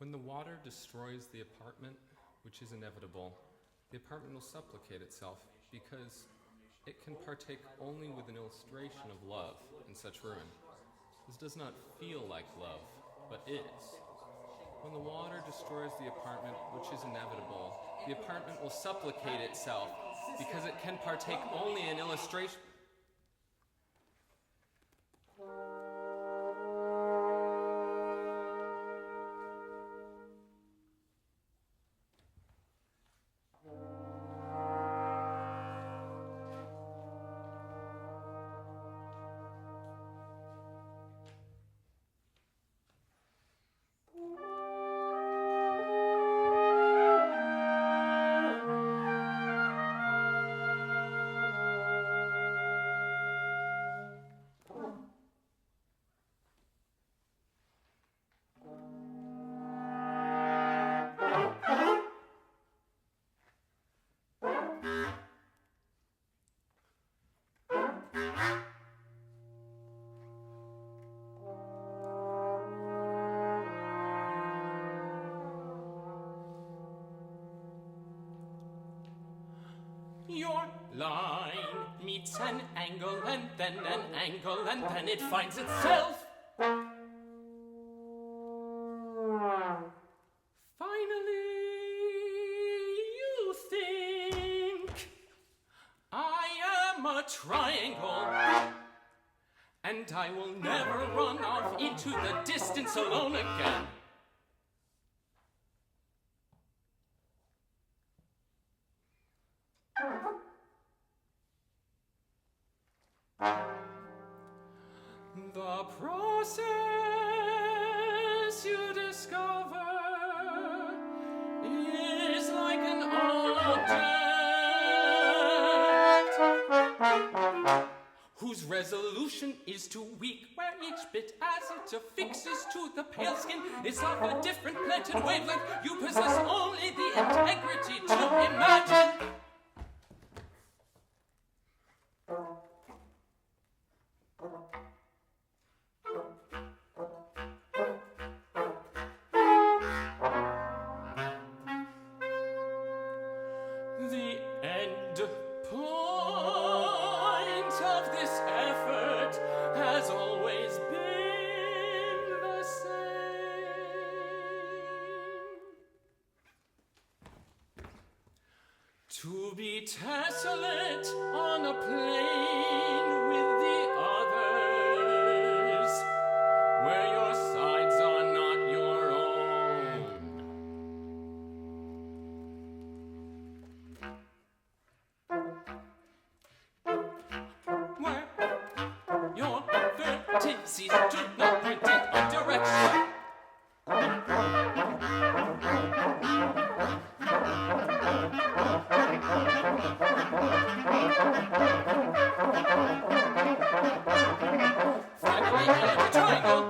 When the water destroys the apartment, which is inevitable, the apartment will supplicate itself because it can partake only with an illustration of love in such ruin. This does not feel like love, but is. When the water destroys the apartment, which is inevitable, the apartment will supplicate itself because it can partake only in illustration. Your line meets an angle and then an angle and then it finds itself. Finally, you think I am a triangle and I will never run off into the distance alone again. The process you discover is like an object whose resolution is too weak, where each bit as it affixes to the pale skin is of a different plant and wavelength. You possess only the integrity to imagine. The end point of this effort has always been the same. To be tessellate on a plane with the others, where your sides are not your own. Where your vertices do not point in a direction. Finally, I have a triangle.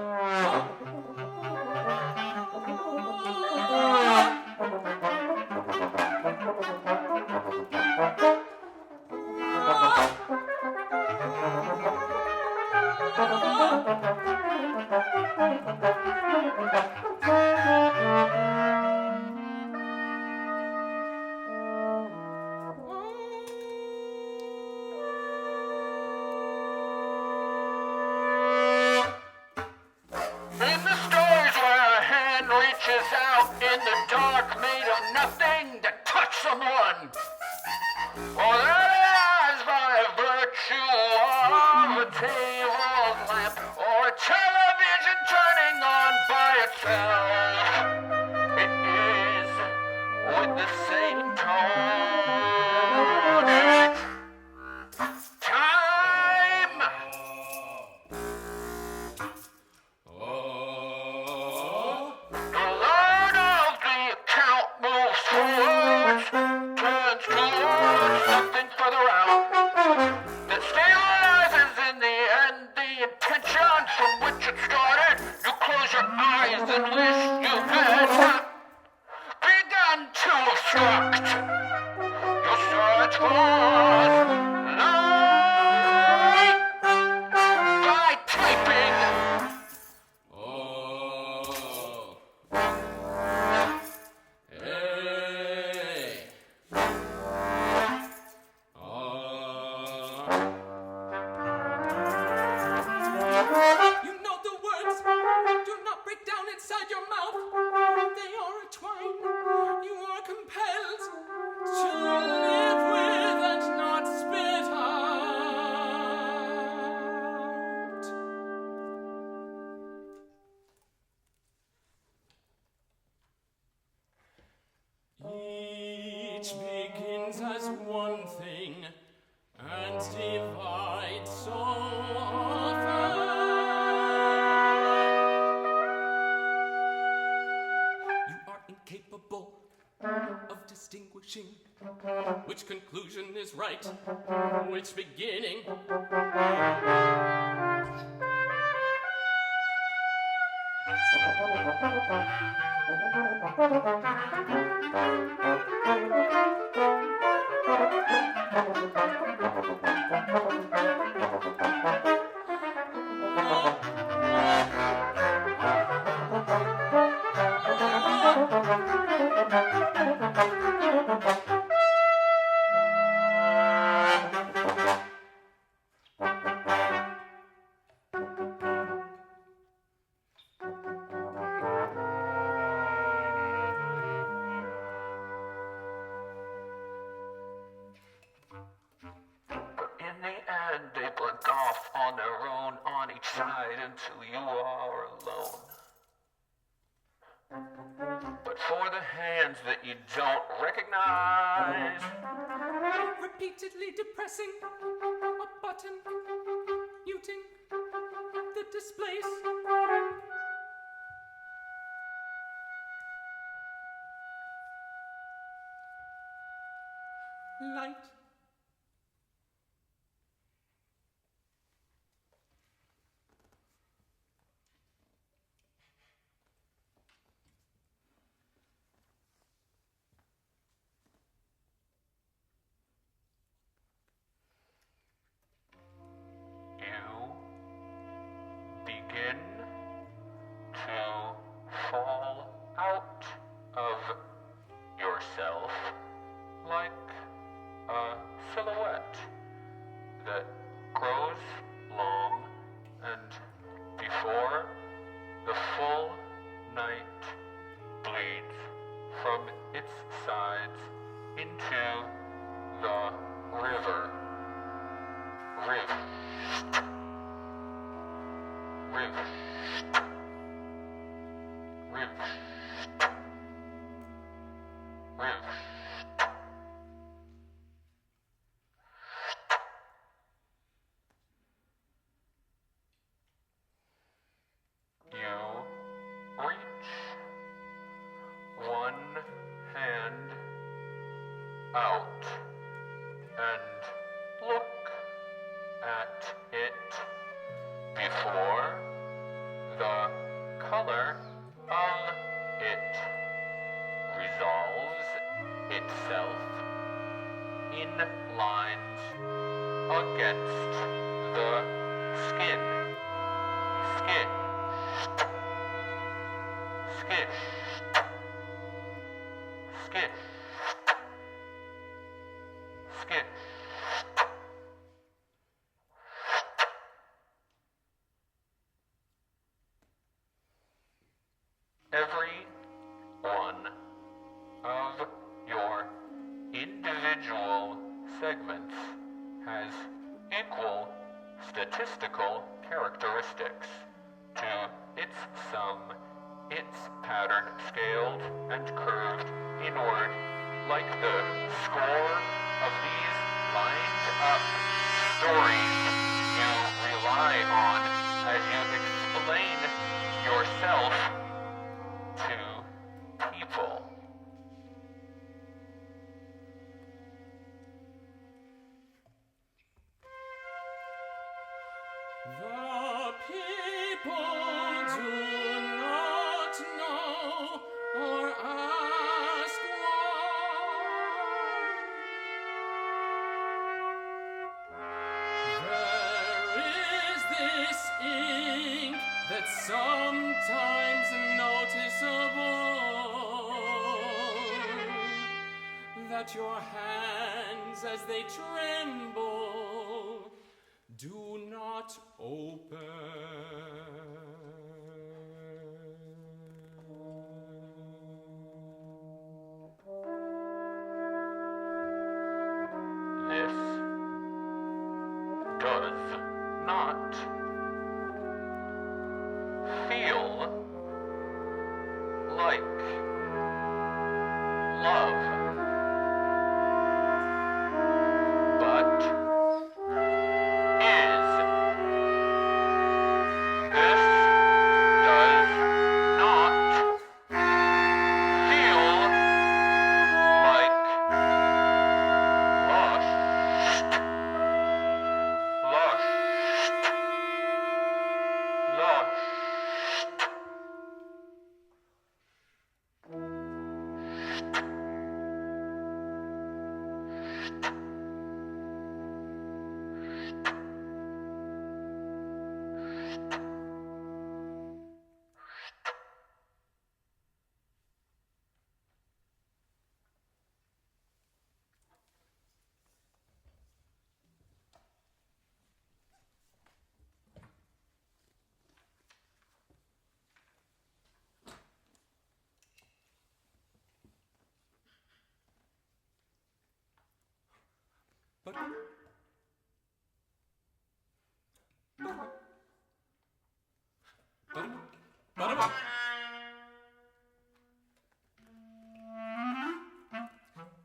In the stories where a hand reaches out in the dark made of nothing to touch someone, or that is by virtue of a table lamp or a television turning on by itself, it is with the same tone. Time! The load of the account moves towards, turns towards something further out, that stabilizes in the end the intention from which it started. You close your eyes and wish you had not begun to obstruct your search for light by typing. hearts divide so often. You are incapable of distinguishing which conclusion is right, which beginning. In the end, they blink off on their own on each side until you are alone. But for the hands that you don't recognize, Repeatedly depressing a button, muting the displays. Light. you begin to fall out of yourself like a silhouette that grows long, and before the full night bleeds from its sides into the river. River. River. River. River. You reach one hand out and look at it before the color of it resolves itself in lines against the skin. Skin. Skin. Skin. Skin. Every one of your individual segments has equal statistical characteristics to its sum, its pattern scaled and curved inward like the score of these lined up stories you rely on as you explain yourself to people. The people do not know or ask why. There is this ink that's sometimes noticeable, that your hands as they tremble do not open. This does not feel like love, but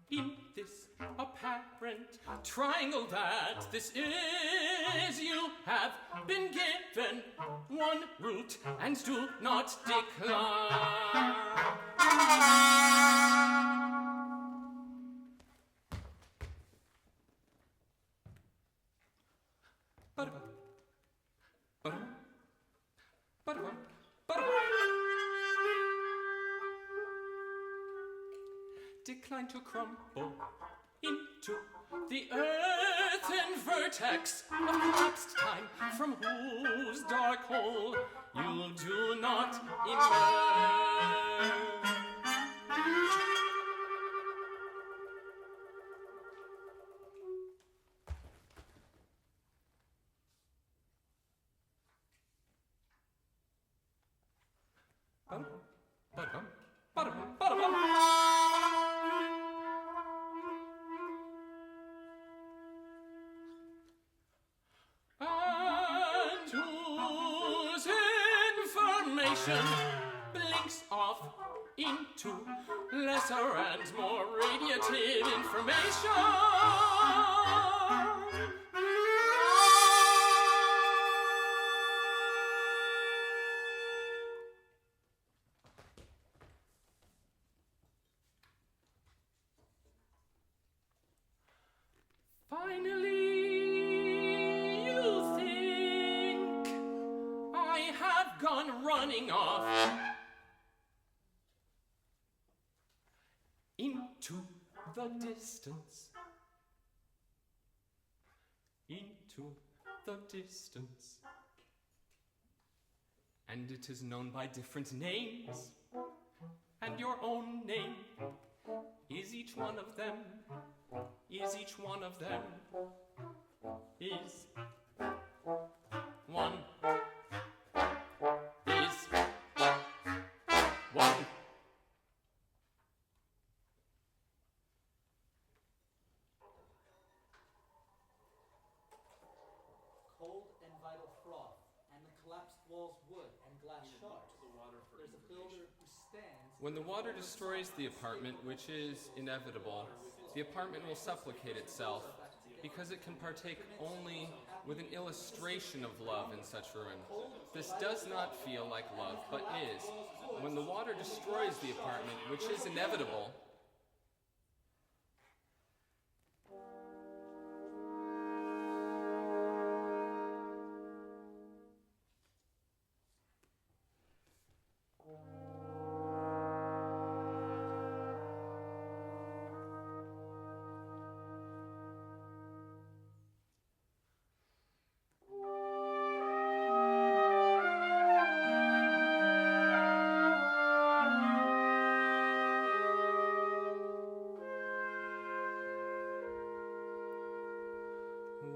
In this apparent triangle that this is, you have been given one root and do not decline. Decline to crumble into the earthen vertex of collapsed time, from whose dark hole you do not emerge. And whose information blinks off into lesser and more radiative information. Finally, you think I have gone running off into the distance, into the distance, and it is known by different names, and your own name is each one of them. Is each one of them, is one, is one. Cold and vital froth, and the collapsed walls wood and glass shards. There's a builder who stands. When the water destroys the apartment, which is inevitable, the apartment will supplicate itself, because it can partake only with an illustration of love in such ruin. This does not feel like love, but is. When the water destroys the apartment, which is inevitable,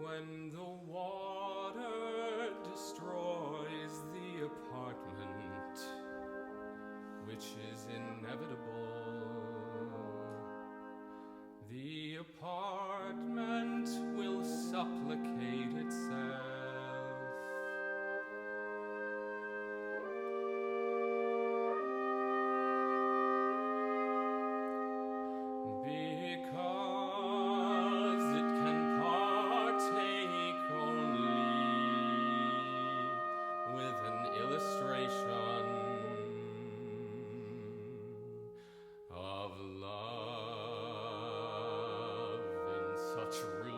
when the water destroys the apartment, which is inevitable, the apartment will supplicate itself. Because it can partake only with an illustration of love in such ruin.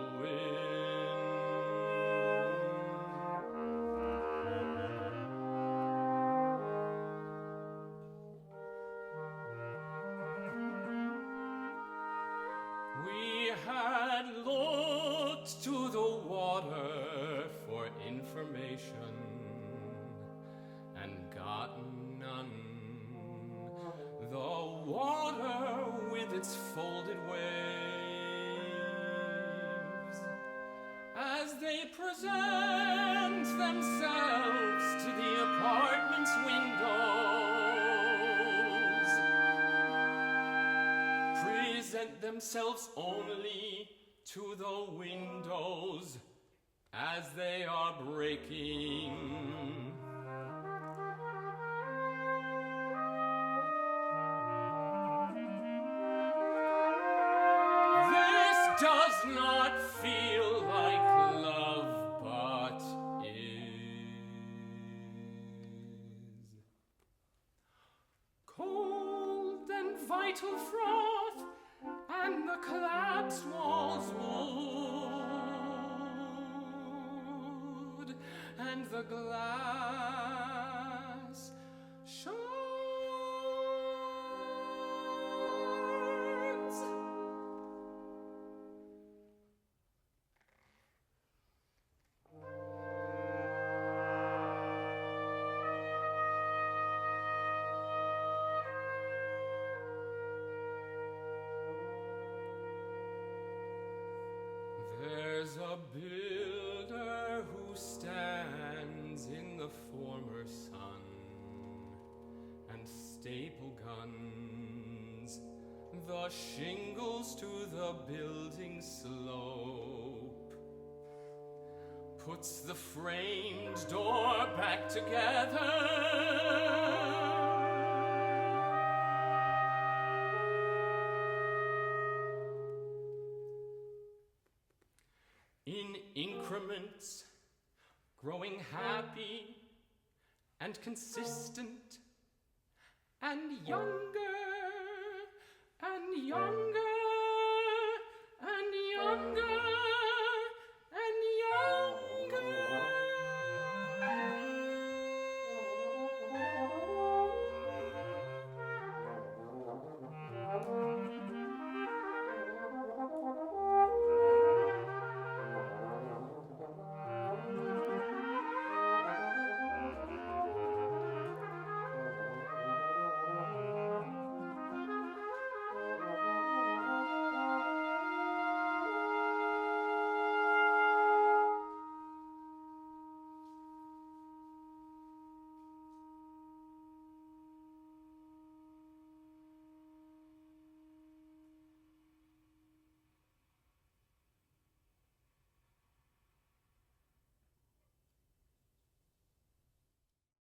We had looked to the water for information and gotten none. The water with its folded waves, as they present themselves to the apartment's windows, present themselves only to the windows as they are breaking. This does not feel like love, but is. Cold and vital froth, and the collapsed walls wood, and the glass shards. There's a builder who stands in the former sun, and staple guns the shingles to the building slope, puts the framed door back together. In increments, growing happy and consistent, and younger, and younger, and younger.